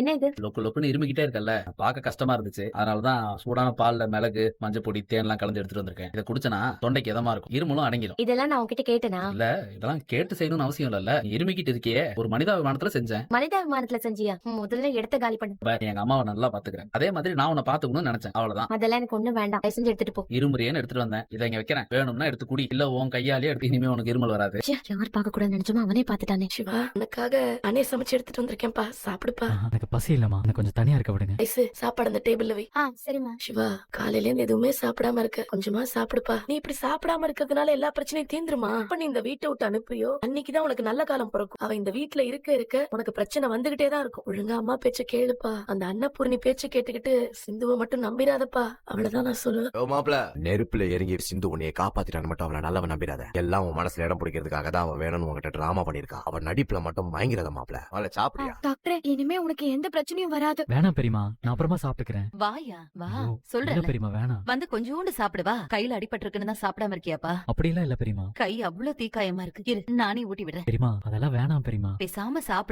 என்ன இது? லொக்கு லொக்குன்னு இருமிக்கிட்டே இருக்கல்ல, பார்க்க கஷ்டமா இருந்துச்சு. அதனாலதான் சூடான பால்ல மிளகு, மஞ்சள் பொடி, தேன்லாம் கலந்து எடுத்துட்டு வந்திருக்கேன். இதை குடிச்சனா தொண்டைக்கு இதமா இருக்கும், இருமலும் அடங்கிடும். இதெல்லாம் நான் உன்கிட்ட கேட்டேனா? இல்ல, இதெல்லாம் கேட்டு செய்யணும்னு அவசியம் இல்லல்ல. நீ இருமிக்கிட்டு இருக்கியே, ஒரு மனிதாபிமானத்துல செஞ்சேன். மனிதாபிமானத்துல செஞ்சியா? முதல்ல இடத்த காலி பண்ணு. நீ எங்க அம்மாவை நல்லா பாத்துக்கிறேன். அதே மாதிரி நான் உன்னை பாத்துக்கணும்னு நினைச்சேன், அவ்வளவுதான். அதெல்லாம் எனக்கு ஒண்ணும் வேண்டாம். தயவு செஞ்சு எடுத்துட்டு போ. இருமுறையேன்னு எடுத்துட்டு வந்தேன். இதை இங்க வைக்கிறேன். வேணும்னா எடுத்து குடி. இல்ல உன் கையாலே எடுத்து, இனிமே உனக்கு இருமல் வராது. ச்சே, யார் பார்க்க கூடாது நினைச்சோமோ அவனே பாத்துட்டானே. சிவா, உனக்காக அண்ணே சமைச்சு எடுத்துட்டு வந்திருக்கேன்ப்பா, சாப்பிடுப்பா. எனக்கு பசி இல்லம்மா, எனக்கு கொஞ்சம் தனியா இருக்க விடுங்க. ஐசு, சாப்பாடு அந்த டேபிள்ல வை. சரிம்மா. சிவா, காலையில இருந்து எதுவுமே சாப்பிடாம இருக்க, கொஞ்சமா சாப்பிடுப்பா. நீ இப்படி சாப்பிடாம இருக்கிறதுனால எல்லா பிரச்சனையும் தீந்துருமா? அப்ப நீ இந்த வீட்டை விட்டு அனுப்பியோ அன்னைக்குதான் உனக்கு நல்ல காலம் பிறக்கும். அவ இந்த வீட்டுல இருக்க இருக்க உனக்கு பிரச்சனை வந்துகிட்டே தான் இருக்கும். ஒழுங்கா அம்மா பேச்ச கேளுப்பா. அந்த அன்னபூர்ணி பேச்ச கேட்டுக்கிட்டு சிந்துவை மட்டும் நம்பிராதப்பா. அவ்வளவுதான் நான் சொல்லுவேன். மாப்பிள, நெருப்புல இறங்கி சிந்து உன்னைய காப்பாத்திட்டான்னு மட்டும் அவளை நல்லவன் நம்பிடாத. எல்லாம் உன் மனசுல இடம் பிடிக்கிறதுக்காக தான் அவன் வேணும்னு உங்ககிட்ட டிராமா பண்ணிருக்கா. அவன் நடிப்புல மட்டும் மயங்கிறத மாப்பிள. அவளை சாப்பிடியா? டாக்டர், இனிமே உனக்கு எந்த பிரச்சனையும் வராது. வேணாம் பெரியமா, நான் அப்புறமா சாப்பிட்டுக்கிறேன். வாயா வா, ஐயோ, சொல்றேன். இல்ல பெரியமா, வேணாம். வந்து கொஞ்சோண்டு சாப்பிடுவா. கையில அடிபட்டு இருக்குன்னு தான் சாப்பிடாம இருக்கியாப்பா? அப்படிலாம் இல்ல பெரியமா. கை அவ்வளவு தீக்காயமா இருக்கு. இரு, நானே ஊட்டி விடுறேன். பெரியமா, அதெல்லாம் வேணாம் பெரியமா. பேசாம சாப்பிடு.